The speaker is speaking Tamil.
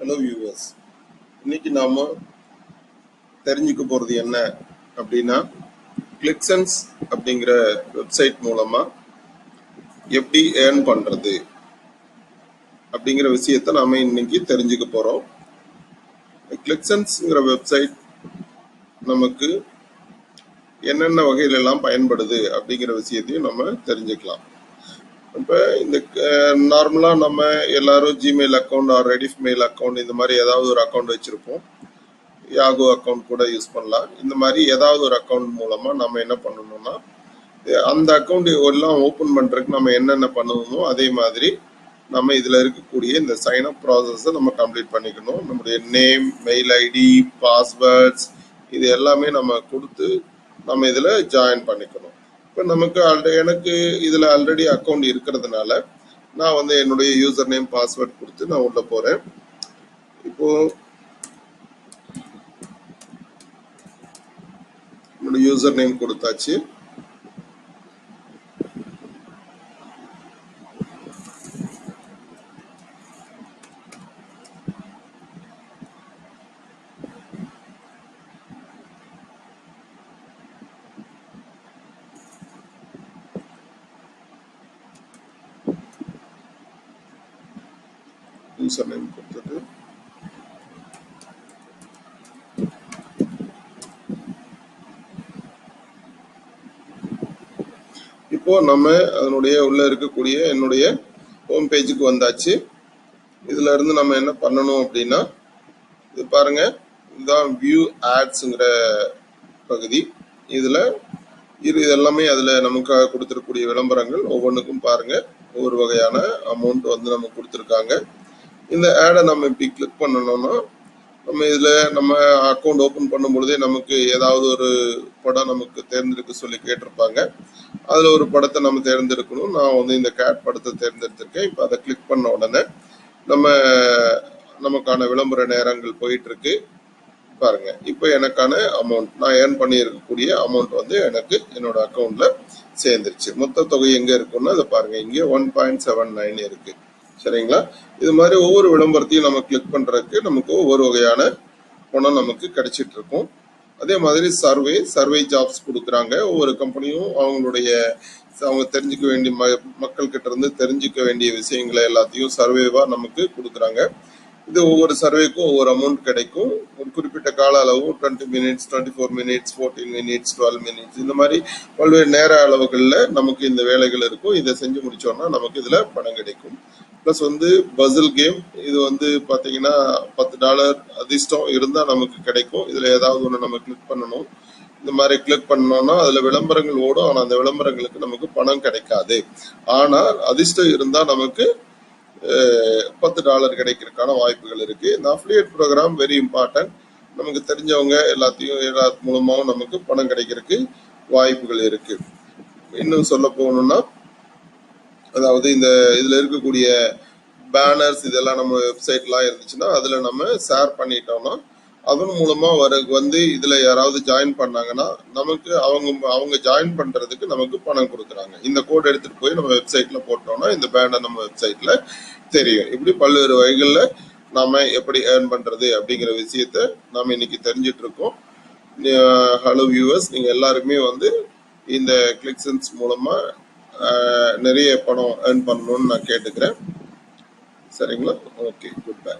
ஹலோ வியூவர்ஸ், இன்னைக்கு நாம தெரிஞ்சுக்க போறது என்ன அப்படின்னா, கிளிக்சன்ஸ் அப்படிங்கிற வெப்சைட் மூலமா எப்படி ஏர்ன் பண்றது அப்படிங்கிற விஷயத்த நாம இன்னைக்கு தெரிஞ்சுக்க போறோம். கிளிக்சன்ஸ்ங்கிற வெப்சைட் நமக்கு என்னென்ன வகையில எல்லாம் பயன்படுது அப்படிங்கிற விஷயத்தையும் நம்ம தெரிஞ்சுக்கலாம். இப்போ இந்த நார்மலா நம்ம எல்லாரும் Gmail account R Rediff mail account இந்த மாதிரி ஏதாவது ஒரு அக்கௌண்ட் வச்சிருப்போம். யாகோ அக்கௌண்ட் கூட யூஸ் பண்ணலாம். இந்த மாதிரி ஏதாவது ஒரு அக்கௌண்ட் மூலமா நம்ம என்ன பண்ணணும்னா, அந்த அக்கௌண்ட் எல்லாம் ஓப்பன் பண்றதுக்கு நம்ம என்னென்ன பண்ணுவோமோ அதே மாதிரி நம்ம இதுல இருக்கக்கூடிய இந்த சைன் அப் ப்ராசஸை நம்ம கம்ப்ளீட் பண்ணிக்கணும். நம்முடைய நேம், மெயில் ஐடி, பாஸ்வேர்ட்ஸ் இது எல்லாமே நம்ம கொடுத்து நம்ம இதுல ஜாயின் பண்ணிக்கணும். இப்போ நமக்கு எனக்கு இதுல ஆல்ரெடி அக்கௌண்ட் இருக்கிறதுனால நான் என்னுடைய யூசர் நேம், பாஸ்வேர்ட் கொடுத்து நான் உள்ள போறேன். இப்போ என்னோட யூசர் நேம் கொடுத்தாச்சு. யூசர் நேம் கொடுத்துட்டு இப்போ நம்ம அதனுடைய உள்ள இருக்கக்கூடிய என்னுடைய ஹோம் பேஜுக்கு வந்தாச்சு. இதுல இருந்து நம்ம என்ன பண்ணணும் அப்படின்னா, இது பாருங்க, இதுதான் வியூ ஆட்ஸ்ங்கிற பகுதி. இதுல இது எல்லாமே அதுல நமக்காக கொடுத்திருக்கக்கூடிய விளம்பரங்கள் ஒவ்வொன்றுக்கும் பாருங்க ஒவ்வொரு வகையான அமௌண்ட் நம்ம கொடுத்துருக்காங்க. இந்த ஆடை நம்ம இப்படி கிளிக் பண்ணணும்னா நம்ம இதுல நம்ம அக்கௌண்ட் ஓபன் பண்ணும் பொழுதே நமக்கு ஏதாவது ஒரு படம் நமக்கு தேர்ந்தெடுக்க சொல்லி கேட்டிருப்பாங்க. அதுல ஒரு படத்தை நம்ம தேர்ந்தெடுக்கணும். நான் இந்த கேட் படத்தை தேர்ந்தெடுத்திருக்கேன். இப்ப அதை கிளிக் பண்ண உடனே நமக்கான விளம்பர நேரங்கள் போயிட்டு இருக்கு. பாருங்க, இப்ப எனக்கான அமௌண்ட், நான் ஏர்ன் பண்ணி இருக்கக்கூடிய அமௌண்ட் எனக்கு என்னோட அக்கௌண்ட்ல சேர்ந்துருச்சு. மொத்த தொகை எங்க இருக்குன்னா அதை பாருங்க, இங்க 1.79 இருக்கு. சரிங்களா? இது மாதிரி ஒவ்வொரு விளம்பரத்தையும் நம்ம கிளிக் பண்றதுக்கு நமக்கு ஒவ்வொரு வகையான பணம் நமக்கு கிடைச்சிட்டு இருக்கும். அதே மாதிரி சர்வே ஜாப்ஸ் கொடுக்குறாங்க. ஒவ்வொரு கம்பெனியும் அவங்க தெரிஞ்சுக்க வேண்டிய மக்கள் கிட்ட இருந்து தெரிஞ்சுக்க வேண்டிய விஷயங்களை எல்லாத்தையும் சர்வேவா நமக்கு கொடுக்குறாங்க. இது ஒவ்வொரு சர்வேக்கும் ஒவ்வொரு அமௌண்ட் கிடைக்கும். ஒரு குறிப்பிட்ட கால அளவு 20 மினிட்ஸ், 24 மினிட்ஸ், 14 மினிட்ஸ், 12 மினிட்ஸ், இந்த மாதிரி பல்வேறு நேர அளவுகள்ல நமக்கு இந்த வேலைகள் இருக்கும். இதை செஞ்சு முடிச்சோம்னா நமக்கு இதுல பணம் கிடைக்கும். பிளஸ் பசில் கேம், இது பாத்தீங்கன்னா $10 அதிர்ஷ்டம் இருந்தா நமக்கு கிடைக்கும். இதுல ஏதாவது ஒண்ணு நம்ம கிளிக் பண்ணணும். இந்த மாதிரி கிளிக் பண்ணோம்னா அதுல விளம்பரங்கள் ஓடும். ஆனா அந்த விளம்பரங்களுக்கு நமக்கு பணம் கிடைக்காது. ஆனா அதிர்ஷ்டம் இருந்தா நமக்கு $10 கிடைக்கிறதுக்கான வாய்ப்புகள் இருக்கு. இந்த அஃபிலியேட் ப்ரோக்ராம் வெரி இம்பார்ட்டன்ட். நமக்கு தெரிஞ்சவங்க எல்லா மூலமாவும் நமக்கு பணம் கிடைக்கிறதுக்கு வாய்ப்புகள் இருக்கு. இன்னும் சொல்ல போகணும்னா, அதாவது இதுல இருக்கக்கூடிய பேனர்ஸ் இதெல்லாம் நம்ம வெப்சைட்லாம் இருந்துச்சுன்னா அதுல நம்ம ஷேர் பண்ணிட்டோம்னா அதன் மூலமா இதுல யாராவது ஜாயின் பண்ணாங்கன்னா நமக்கு அவங்க ஜாயின் பண்றதுக்கு நமக்கு பணம் கொடுக்குறாங்க. இந்த கோட் எடுத்துட்டு போய் நம்ம வெப்சைட்ல போட்டோம்னா இந்த பேனர் நம்ம வெப்சைட்ல தெரியும். இப்படி பல்வேறு வகைகள்ல நாம எப்படி ஏர்ன் பண்றது அப்படிங்கிற விஷயத்த நாம இன்னைக்கு தெரிஞ்சிட்டு இருக்கோம். ஹலோ வியூவர்ஸ், நீங்க எல்லாருமே இந்த கிளிக்சன்ஸ் மூலமா நிறைய பணம் ஏர்ன் பண்ணணும்னு நான் கேட்டுக்கிறேன். சரிங்களா? Okay, good bye.